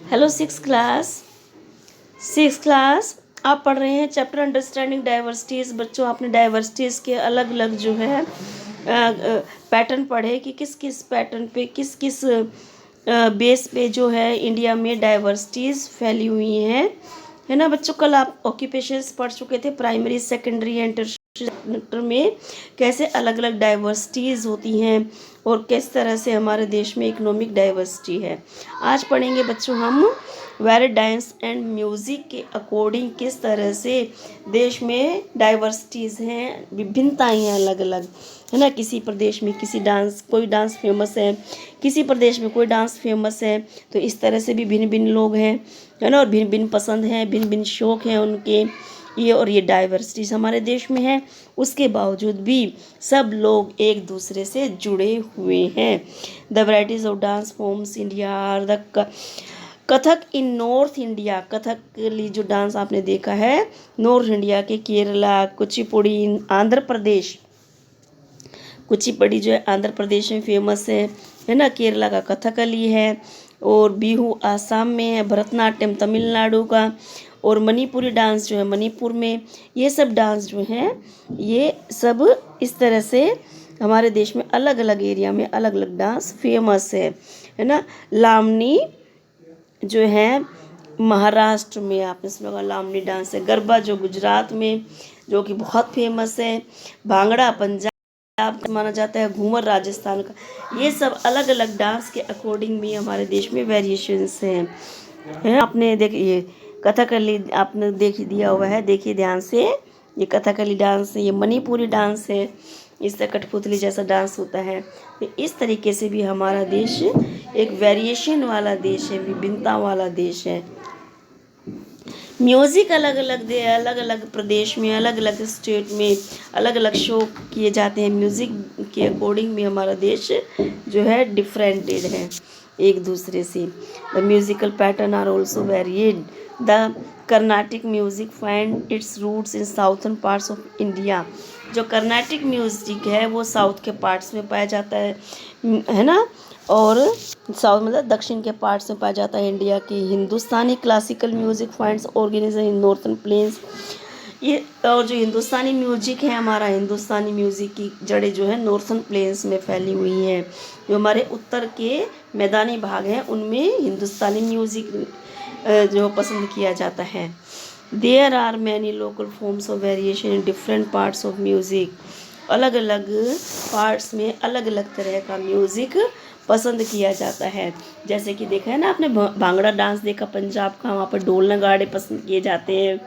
Hello six class आप पढ़ रहे हैं चैप्टर अंडरस्टैंडिंग डाइवर्सिटीज़। बच्चों, आपने डाइवर्सिटीज़ के अलग अलग जो है पैटर्न पढ़े कि किस किस पैटर्न पे किस किस बेस पे जो है इंडिया में डाइवर्सिटीज़ फैली हुई हैं, है ना बच्चों। कल आप ऑक्यूपेशंस पढ़ चुके थे, प्राइमरी सेकेंडरी एंड सेक्टर में कैसे अलग अलग डाइवर्सिटीज़ होती हैं और किस तरह से हमारे देश में इकोनॉमिक डाइवर्सिटी है। आज पढ़ेंगे बच्चों हम वेरी डांस एंड म्यूज़िक के अकॉर्डिंग किस तरह से देश में डाइवर्सिटीज़ हैं, विभिन्नताएं हैं अलग अलग, है ना। किसी प्रदेश में कोई डांस फेमस है, किसी प्रदेश में कोई डांस फेमस है, तो इस तरह से भी भिन्न भिन्न लोग हैं, है ना। और भिन्न भिन्न पसंद हैं, भिन्न भिन्न शौक़ हैं उनके, ये डाइवर्सिटीज़ हमारे देश में है। उसके बावजूद भी सब लोग एक दूसरे से जुड़े हुए हैं। The varieties of dance forms India are the Kathak in North India. Kathakali जो डांस आपने देखा है नॉर्थ इंडिया के, केरला, कुचिपुड़ी आंध्र प्रदेश, कुचिपुड़ी जो है आंध्र प्रदेश में फेमस है ना। केरला का कथकली है, और बिहू आसाम में है, भरतनाट्यम तमिलनाडु का, और मणिपुरी डांस जो है मणिपुर में। ये सब डांस जो हैं ये सब इस तरह से हमारे देश में अलग अलग एरिया में अलग अलग डांस फेमस है ना। लावनी जो है महाराष्ट्र में, आपने सुना होगा लावनी डांस है। गरबा जो गुजरात में जो कि बहुत फेमस है। भांगड़ा पंजाब माना जाता है, घूमर राजस्थान का। ये सब अलग अलग डांस के अकॉर्डिंग भी हमारे देश में वेरिएशंस हैं, है। आपने देखिए कथकली आपने देख दिया हुआ है, देखिए ध्यान से। ये कथकली डांस है, ये मणिपुरी डांस है, इससे कठपुतली जैसा डांस होता है। तो इस तरीके से भी हमारा देश एक वेरिएशन वाला देश है, विभिन्नता वाला देश है। म्यूज़िक अलग अलग प्रदेश में, अलग अलग स्टेट में अलग अलग शो किए जाते हैं। म्यूज़िक के अकॉर्डिंग भी हमारा देश जो है डिफरेंटेड है एक दूसरे से। The musical pattern are also varied. The Carnatic music find its roots in southern parts of India. जो कर्नाटिक म्यूजिक है वो साउथ के पार्ट्स में पाया जाता है ना, और साउथ मतलब दक्षिण के पार्ट्स में पाया जाता है इंडिया की। Hindustani classical music finds organised in northern plains. ये और जो हिंदुस्तानी म्यूजिक है हमारा, हिंदुस्तानी म्यूजिक की जड़ें जो है नॉर्थर्न प्लेन्स में फैली हुई हैं। जो हमारे उत्तर के मैदानी भाग हैं उनमें हिंदुस्तानी म्यूजिक जो पसंद किया जाता है। There are many local forms of variation in different parts of music. अलग अलग पार्ट्स में अलग अलग तरह का म्यूज़िक पसंद किया जाता है। जैसे कि देखा है ना आपने भांगड़ा डांस देखा पंजाब का, वहाँ पर ढोल नगाड़े पसंद किए जाते हैं,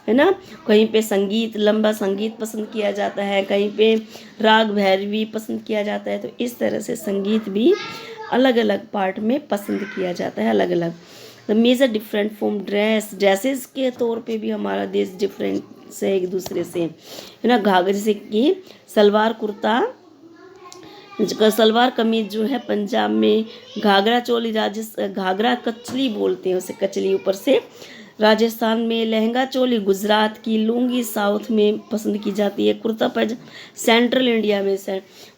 है ना। कहीं पे संगीत, लंबा संगीत पसंद किया जाता है, कहीं पे राग भैरवी पसंद किया जाता है। तो इस तरह से संगीत भी अलग अलग पार्ट में पसंद किया जाता है, अलग अलग। The major different from dresses के तौर पे भी हमारा देश डिफरेंट से एक दूसरे से, है ना। घाघरे जैसे कि सलवार कुर्ता, सलवार कमीज जो है पंजाब में, घाघरा चोली घाघरा कचली बोलते हैं उसे, कचली ऊपर से। राजस्थान में लहंगा चोली, गुजरात की लुंगी साउथ में पसंद की जाती है। कुर्ता पजामा सेंट्रल इंडिया में,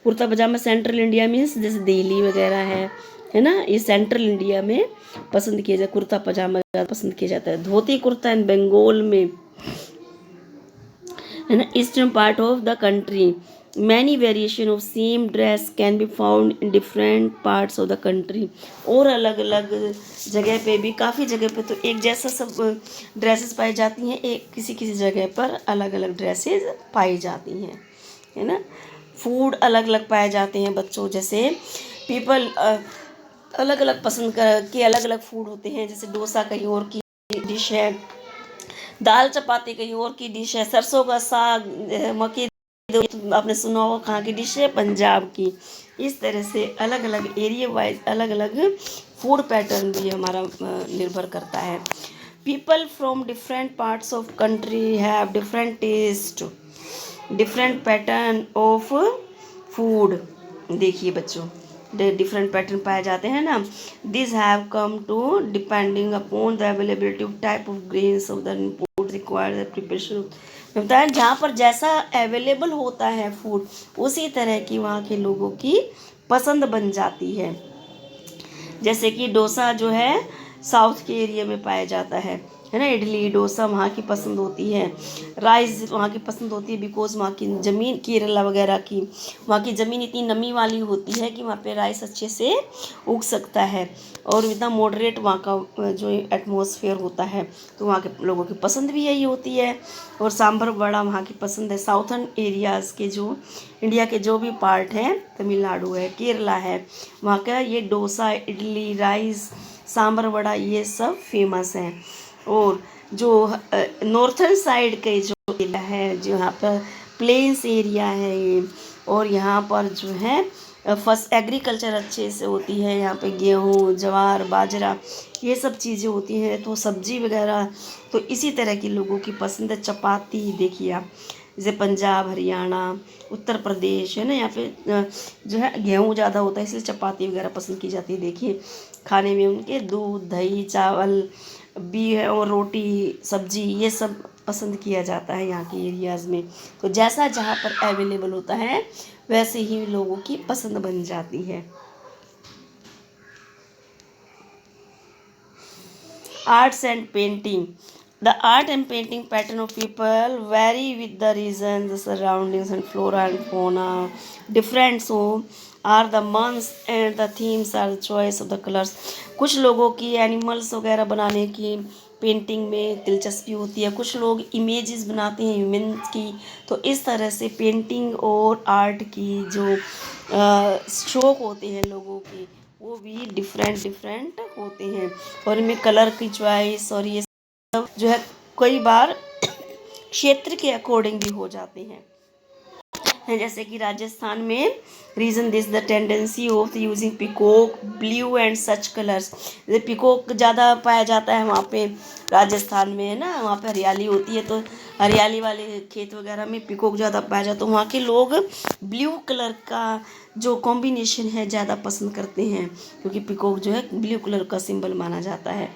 कुर्ता पजामा सेंट्रल इंडिया में जैसे दिल्ली वगैरह है ना, ये सेंट्रल इंडिया में पसंद किया जाता है। कुर्ता पजामा पसंद किया जाता है। धोती कुर्ता इन बंगाल में, है ना, eastern part of the country. Many variation of same dress can be found in different parts of the country. और अलग अलग जगह पे भी, काफ़ी जगह पे तो एक जैसा सब ड्रेसेस पाई जाती हैं, एक किसी किसी जगह पर अलग अलग ड्रेसेस पाई जाती हैं, है ना। फूड अलग अलग पाए जाते हैं बच्चों, जैसे पीपल अलग अलग पसंद के अलग अलग फूड होते हैं। जैसे डोसा कहीं और की डिश है, दाल चपाती कहीं और की डिश है, सरसों का साग, मक्की आपने सुना होगा कहाँ की डिश है, पंजाब की। इस तरह से अलग अलग एरिया वाइज अलग अलग फूड पैटर्न भी हमारा निर्भर करता है। People from different parts of country have different taste, different pattern of food. देखिए बच्चों, डिफरेंट पैटर्न पाए जाते हैं ना। This have come to depending upon the availability of type of grains of the food required preparation. बताएं जहाँ पर जैसा अवेलेबल होता है फूड, उसी तरह की वहाँ के लोगों की पसंद बन जाती है। जैसे कि डोसा जो है साउथ के एरिया में पाया जाता है ना। इडली डोसा वहाँ की पसंद होती है, राइस वहाँ की पसंद होती है, बिकॉज वहाँ की ज़मीन, केरला वगैरह की वहाँ की ज़मीन इतनी नमी वाली होती है कि वहाँ पे राइस अच्छे से उग सकता है, और इतना मॉडरेट वहाँ का जो एटमॉस्फेयर होता है, तो वहाँ के लोगों की पसंद भी यही होती है। और सांभर वड़ा वहाँ की पसंद है। साउथर्न एरियाज़ के जो इंडिया के जो भी पार्ट हैं, तमिलनाडु है, केरला है, वहाँ का ये डोसा, इडली, राइस, सांभर वड़ा ये सब फेमस हैं। और जो नॉर्थर्न साइड के जो एरिया है, जो यहाँ पर प्लेन्स एरिया है ये, और यहाँ पर जो है फर्स्ट एग्रीकल्चर अच्छे से होती है, यहाँ पे गेहूँ, ज्वार, बाजरा ये सब चीज़ें होती हैं, तो सब्जी वगैरह तो इसी तरह की लोगों की पसंद है। चपाती देखिए आप, जैसे पंजाब, हरियाणा, उत्तर प्रदेश है ना, यहाँ पे जो है गेहूँ ज़्यादा होता है, इसलिए चपाती वगैरह पसंद की जाती है। देखिए खाने में उनके दूध, दही, चावल भी है, और रोटी, सब्जी ये सब पसंद किया जाता है यहाँ के एरियाज़ में। तो जैसा जहाँ पर अवेलेबल होता है वैसे ही लोगों की पसंद बन जाती है। Arts and painting. The art and painting pattern of people vary with the regions, the surroundings, and flora and fauna. Different so are the months and the themes are the choice of the colors. कुछ लोगों की animals वगैरह बनाने की painting में दिलचस्पी होती है, कुछ लोग इमेजेस बनाते हैं ह्यूमन की। तो इस तरह से पेंटिंग और आर्ट की जो शौक होते हैं लोगों के, वो भी डिफरेंट डिफरेंट होते हैं, और इनमें कलर की चॉइस और ये सब जो है कई बार क्षेत्र के अकॉर्डिंग भी हो जाते हैं। जैसे कि राजस्थान में region this the tendency of using peacock, blue and such colours. जैसे पिकॉक ज़्यादा पाया जाता है वहाँ पे राजस्थान में, है ना, वहाँ पे हरियाली होती है, तो हरियाली वाले खेत वगैरह में पिकॉक ज़्यादा पाया जाता है, तो वहाँ के लोग ब्लू कलर का जो कॉम्बिनेशन है ज़्यादा पसंद करते हैं, क्योंकि पिकॉक जो है ब्लू कलर का सिंबल माना जाता है।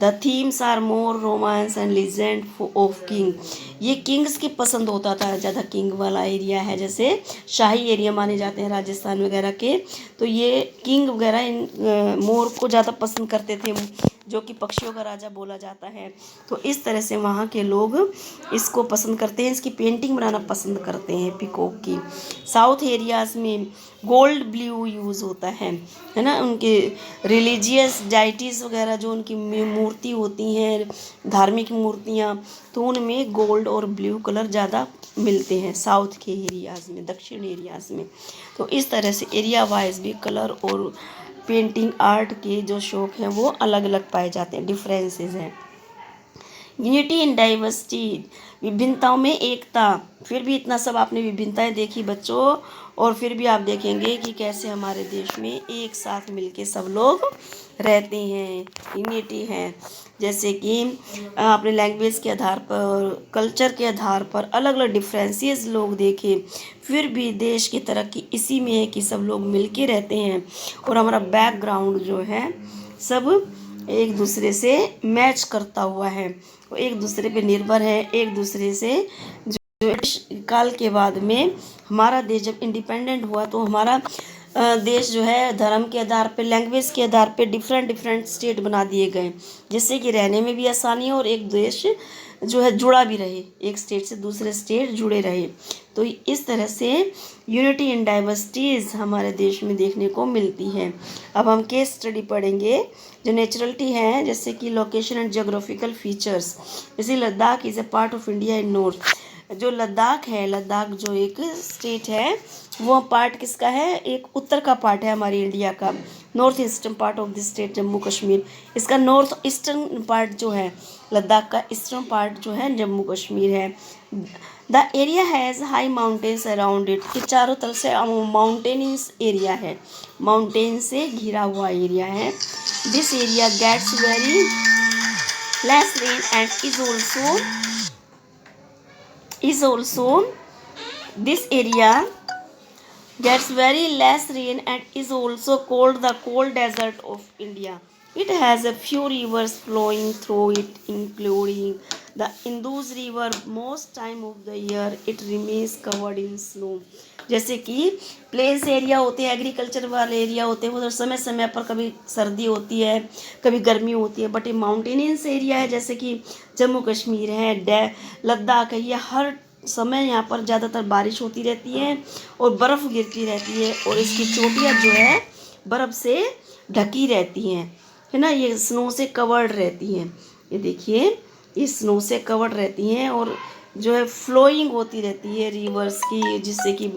The themes are more romance and legend of king. ये किंग्स की पसंद होता था ज़्यादा, किंग वाला एरिया है, जैसे शाही एरिया माने जाते हैं राजस्थान वगैरह के, तो ये किंग वगैरह इन मोर को ज़्यादा पसंद करते थे, जो कि पक्षियों का राजा बोला जाता है। तो इस तरह से वहाँ के लोग इसको पसंद करते हैं, इसकी पेंटिंग बनाना पसंद करते हैं पिकॉक की। साउथ एरियाज़ में गोल्ड ब्लू यूज़ होता है ना, उनके रिलीजियस डाइटीज़ वगैरह जो उनकी मूर्ति होती हैं, धार्मिक मूर्तियाँ, तो उनमें गोल्ड और ब्लू कलर ज़्यादा मिलते हैं साउथ के एरियाज़ में, दक्षिण एरियाज़ में। तो इस तरह से एरिया वाइज भी कलर और पेंटिंग आर्ट के जो शौक हैं वो अलग अलग पाए जाते हैं, डिफरेंसेस हैं। यूनिटी इन डाइवर्सिटी, विभिन्नताओं में एकता। फिर भी इतना सब आपने विभिन्नताएं देखी बच्चों, और फिर भी आप देखेंगे कि कैसे हमारे देश में एक साथ मिलके सब लोग रहते हैं, यूनिटी है। जैसे कि अपने लैंग्वेज के आधार पर, कल्चर के आधार पर अलग अलग डिफरेंसेस लोग देखें, फिर भी देश की तरक्की इसी में है कि सब लोग मिलके रहते हैं, और हमारा बैकग्राउंड जो है सब एक दूसरे से मैच करता हुआ है, वो एक दूसरे पे निर्भर है, एक दूसरे से। जो काल के बाद में हमारा देश जब इंडिपेंडेंट हुआ, तो हमारा देश जो है धर्म के आधार पे, लैंग्वेज के आधार पे डिफरेंट डिफरेंट स्टेट बना दिए गए, जिससे कि रहने में भी आसानी हो और एक देश जो है जुड़ा भी रहे, एक स्टेट से दूसरे स्टेट जुड़े रहे। तो इस तरह से यूनिटी इन डाइवर्सिटीज़ हमारे देश में देखने को मिलती है। अब हम केस स्टडी पढ़ेंगे जो नेचुरलिटी है, जैसे कि लोकेशन एंड जोग्राफिकल फीचर्स। जैसे Ladakh is a part of India in north. जो लद्दाख है, लद्दाख जो एक स्टेट है, वो पार्ट किसका है, एक उत्तर का पार्ट है हमारी इंडिया का। North eastern part of this state Jammu Kashmir, इसका नॉर्थ ईस्टर्न पार्ट जो है लद्दाख का, ईस्टर्न पार्ट जो है जम्मू कश्मीर है। The area has high mountains around it, कि चारों तरफ से माउंटेनियस एरिया है, माउंटेन से घिरा हुआ एरिया है। This area gets very less rain and is also this area gets very less rain and is also called the cold desert of India। It has a few rivers flowing through it, including the Indus River. Most time of the year, it remains covered in snow. जैसे कि plains area होते हैं, agriculture वाले area होते हैं, उधर समय समय पर कभी सर्दी होती है, कभी गर्मी होती है. बट ये माउंटेनियस एरिया है, जैसे कि जम्मू कश्मीर है, लद्दाख है, ये हर समय यहाँ पर ज़्यादातर बारिश होती रहती है और बर्फ़ गिरती रहती है और इसकी चोटियाँ जो है बर्फ़ से ढकी रहती हैं, है ना. ये स्नो से कवर्ड रहती हैं. ये देखिए, ये स्नो से कवर्ड रहती हैं और जो है फ्लोइंग होती रहती है रिवर्स की, जिससे कि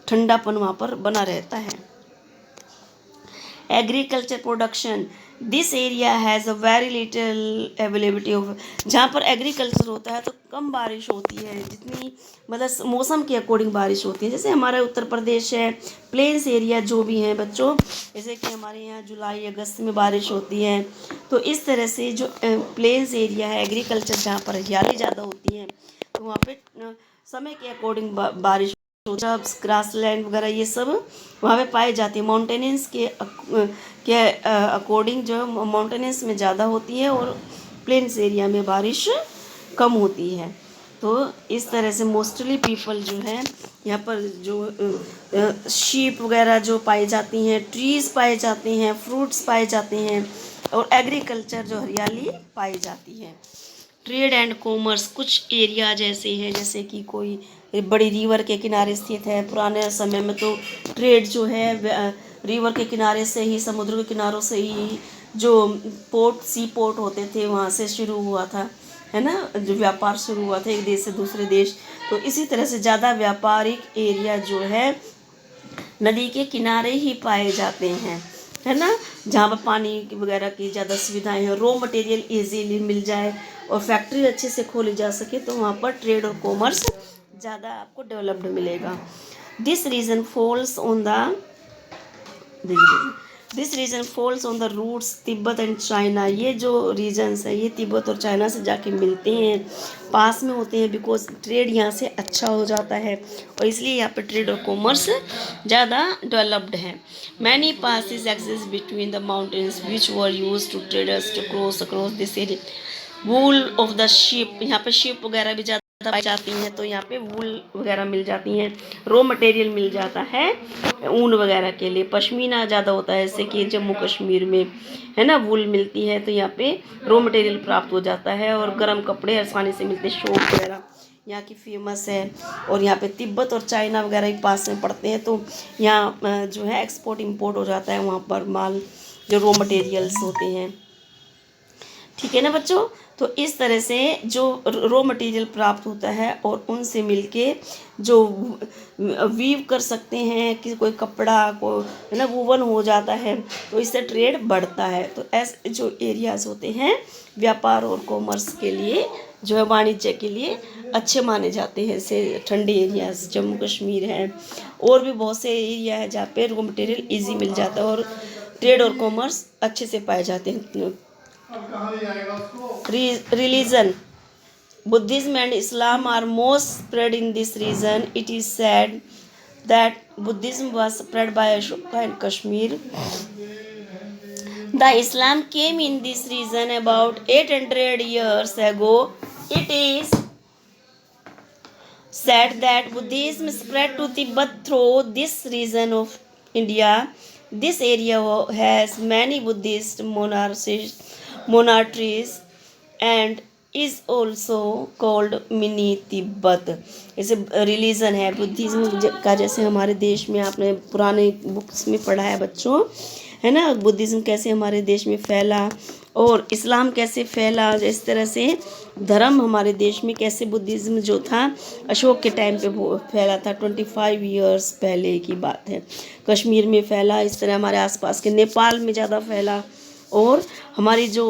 ठंडापन वहाँ पर बना रहता है. Agriculture production, this area has a very little availability of. जहाँ पर एग्रीकल्चर होता है तो कम बारिश होती है, जितनी मतलब मौसम के अकॉर्डिंग बारिश होती है. जैसे हमारा उत्तर प्रदेश है, प्लेन्स एरिया जो भी हैं बच्चों, जैसे कि हमारे यहाँ जुलाई अगस्त में बारिश होती है. तो इस तरह से जो प्लेन्स एरिया है, एग्रीकल्चर जहाँ पर हरियाली ज़्यादा होती है, तो वहाँ पे समय के अकॉर्डिंग बारिश, ग्रासलैंड वगैरह ये सब वहाँ पे पाए जाते हैं. माउंटेनेंस के अकॉर्डिंग जो माउंटेनेंस में ज़्यादा होती है और प्लेन्स एरिया में बारिश कम होती है. तो इस तरह से मोस्टली पीपल जो है यहाँ पर जो शीप वगैरह जो पाई जाती हैं, ट्रीज़ पाए जाते हैं, फ्रूट्स पाए जाते हैं और एग्रीकल्चर जो हरियाली पाई जाती है. ट्रेड एंड कॉमर्स, कुछ एरिया जैसे हैं, जैसे कि कोई बड़ी रिवर के किनारे स्थित है. पुराने समय में तो ट्रेड जो है रिवर के किनारे से ही, समुद्र के किनारों से ही जो पोर्ट, सी पोर्ट होते थे, वहाँ से शुरू हुआ था, है ना, जो व्यापार शुरू हुआ था एक देश से दूसरे देश. तो इसी तरह से ज़्यादा व्यापारिक एरिया जो है नदी के किनारे ही पाए जाते हैं, है ना, जहाँ पर पानी वगैरह की ज़्यादा सुविधाएं हैं, रॉ मटेरियल इजीली मिल जाए और फैक्ट्री अच्छे से खोली जा सके, तो वहाँ पर ट्रेड और कॉमर्स ज़्यादा आपको डेवलप्ड मिलेगा. This region falls on the routes Tibet and China. ये जो रीजन्स है ये तिब्बत और चाइना से जाके मिलते हैं, पास में होते हैं, बिकॉज ट्रेड यहाँ से अच्छा हो जाता है और इसलिए यहाँ पे ट्रेड और कॉमर्स ज़्यादा डेवलप्ड है. Many passes exist between the mountains which were used to traders to cross across this area. Wool of the sheep, यहाँ पे शिप वगैरह भी ज़्यादा पाई जाती हैं, तो यहाँ पे वूल वगैरह मिल जाती हैं, रॉ मटेरियल मिल जाता है ऊन वगैरह के लिए. पश्मीना ज़्यादा होता है, जैसे कि जम्मू कश्मीर में, है ना, वूल मिलती है, तो यहाँ पे रॉ मटेरियल प्राप्त हो जाता है और गर्म कपड़े आसानी से मिलते हैं. शॉप वगैरह यहाँ की फेमस है और यहाँ पे तिब्बत और चाइना वगैरह भी पास में पड़ते हैं, तो यहाँ जो है एक्सपोर्ट इम्पोर्ट हो जाता है वहाँ पर माल, जो रॉ मटेरियल्स होते हैं. ठीक है ना बच्चों. तो इस तरह से जो रॉ मटेरियल प्राप्त होता है और उनसे मिलके जो वीव कर सकते हैं कि कोई कपड़ा को, है ना, वूवन हो जाता है, तो इससे ट्रेड बढ़ता है. तो ऐसे जो एरियाज़ होते हैं व्यापार और कॉमर्स के लिए, जो है वाणिज्य के लिए अच्छे माने जाते हैं. जैसे ठंडे एरियाज जम्मू कश्मीर है, और भी बहुत से एरिया है जहाँ पे रॉ मटेरियल ईजी मिल जाता है और ट्रेड और कॉमर्स अच्छे से पाए जाते हैं. Religion, Buddhism and Islam are most spread in this region. It is said that Buddhism was spread by Ashoka in Kashmir. The Islam came in this region about 800 years ago. It is said that Buddhism spread to Tibet through this region of India. This area has many Buddhist monasteries and is also called mini Tibet. जैसे religion है Buddhism का, जैसे हमारे देश में आपने पुराने books में पढ़ा है बच्चों, है ना, बुद्धिज़्म कैसे हमारे देश में फैला और इस्लाम कैसे फैला. इस तरह से धर्म हमारे देश में कैसे बुद्धिज़्म जो था अशोक के टाइम पे फैला था, 25 ईयर्स पहले की बात है. कश्मीर में फैला, इस तरह हमारे आसपास के नेपाल में ज़्यादा फैला और हमारी जो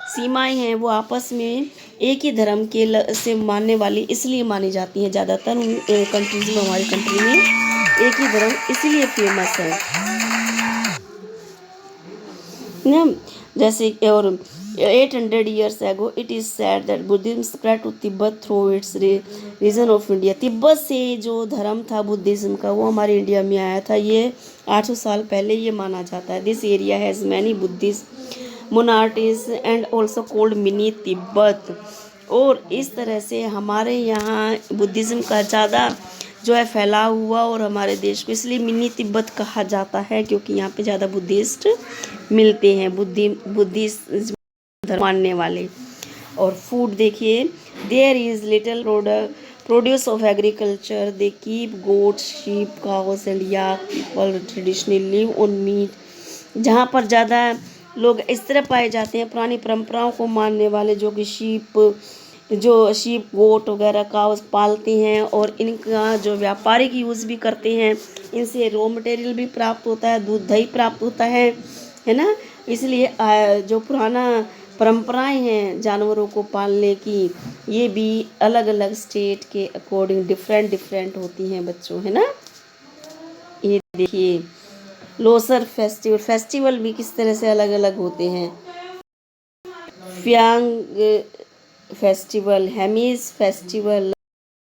सीमाएं हैं वो आपस में एक ही धर्म के से मानने वाली इसलिए मानी जाती हैं. ज़्यादातर कंट्रीज में, हमारी कंट्री में एक ही धर्म इसीलिए फेमस है ना. जैसे और 800 years ago it is said that Buddhism spread to Tibet through its region of India. Tibet से जो धर्म था बुद्धिज़्म का वो हमारे इंडिया में आया था, ये 800 साल पहले ये माना जाता है. This area has many monasteries and also called mini Tibet. और इस तरह से हमारे यहाँ बुद्धिज़्म का ज़्यादा जो है फैलाव हुआ, और हमारे देश को इसलिए मिनी तिब्बत कहा जाता है क्योंकि यहाँ पे ज़्यादा बुद्धिस्ट मिलते हैं, बुद्धिस्ट धर्म मानने वाले। और फूड देखिए, there is little produce of agriculture, they keep goats sheep cows and yak, people traditionally live on meat. जहाँ पर ज़्यादा लोग इस तरह पाए जाते हैं पुरानी परंपराओं को मानने वाले, जो कि शीप गोट वगैरह काउस पालते हैं और इनका जो व्यापारिक यूज़ भी करते हैं। इनसे रॉ मटेरियल भी प्राप्त होता है, दूध दही प्राप्त होता है ना। इसलिए जो पुराना परंपराएं हैं जानवरों को पालने की, ये भी अलग अलग स्टेट के अकॉर्डिंग डिफरेंट होती हैं बच्चों, है ना। ये देखिए लोसर फेस्टिवल भी किस तरह से अलग अलग होते हैं। Phyang festival, Hemis festival.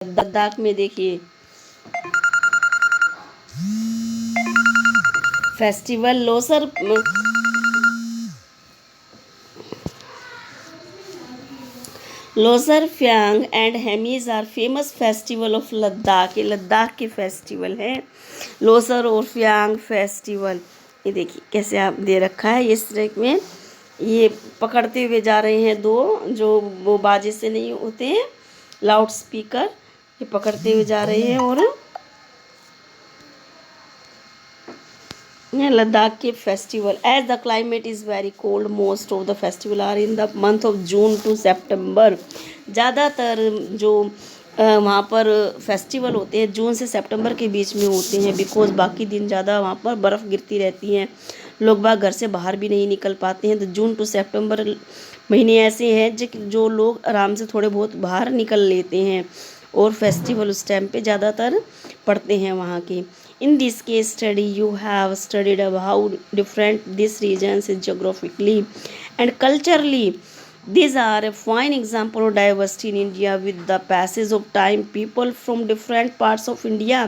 लद्दाख में देखिए festival Losar Phyang and Hemis are famous festival of Ladakh. ये लद्दाख के फेस्टिवल है, लोसर और फ्यांग फेस्टिवल। ये देखिए कैसे आप दे रखा है इस तरह में, ये पकड़ते हुए जा रहे हैं दो, जो वो बाजे से नहीं होते हैं, लाउड स्पीकर, ये पकड़ते हुए जा रहे हैं। और लद्दाख के festival, as the climate is very cold, most of the festival are in the month of June to September. ज़्यादातर जो वहाँ पर फेस्टिवल होते हैं जून से सितंबर के बीच में होते हैं, बिकॉज बाकी दिन ज़्यादा वहाँ पर बर्फ़ गिरती रहती है, लोग बाग घर से बाहर भी नहीं निकल पाते हैं। तो जून टू सितंबर महीने ऐसे हैं जो लोग आराम से थोड़े बहुत बाहर निकल लेते हैं, और फेस्टिवल उस टाइम पे ज़्यादातर पड़ते हैं वहाँ के। In this case study, you have studied about how different these regions is geographically and culturally. These are a fine example of diversity in India. With the passage of time, people from different parts of India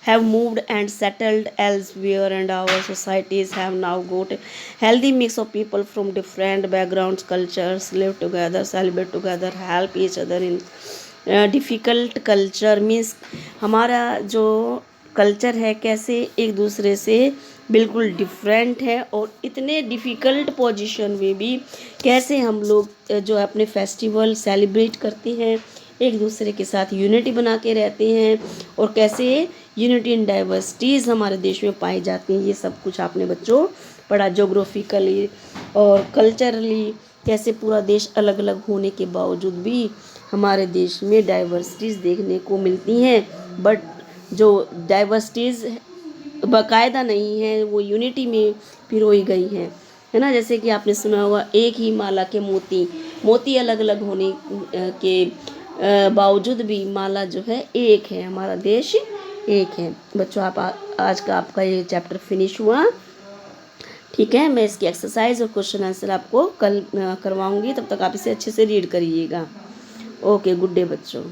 have moved and settled elsewhere, and our societies have now got a healthy mix of people from different backgrounds, cultures, live together, celebrate together, help each other in difficult culture means हमारा जो culture है कैसे एक दूसरे से बिल्कुल different है, और इतने डिफ़िकल्ट पोजीशन में भी कैसे हम लोग जो अपने फेस्टिवल सेलिब्रेट करते हैं, एक दूसरे के साथ यूनिटी बना के रहते हैं, और कैसे यूनिटी इन डाइवर्सिटीज़ हमारे देश में पाई जाती हैं। ये सब कुछ आपने बच्चों पढ़ा। जोग्राफिकली और कल्चरली कैसे पूरा देश अलग अलग होने के बावजूद भी हमारे देश में डाइवर्सिटीज़ देखने को मिलती हैं, बट जो डाइवर्सिटीज़ बाकायदा नहीं है वो यूनिटी में पिरोई गई है ना। जैसे कि आपने सुना होगा एक ही माला के मोती अलग अलग होने के बावजूद भी माला जो है एक है, हमारा देश एक है। बच्चों आज का आपका ये चैप्टर फिनिश हुआ, ठीक है। मैं इसकी एक्सरसाइज और क्वेश्चन आंसर आपको कल करवाऊंगी, तब तक आप इसे अच्छे से रीड करिएगा। ओके, गुड डे बच्चों।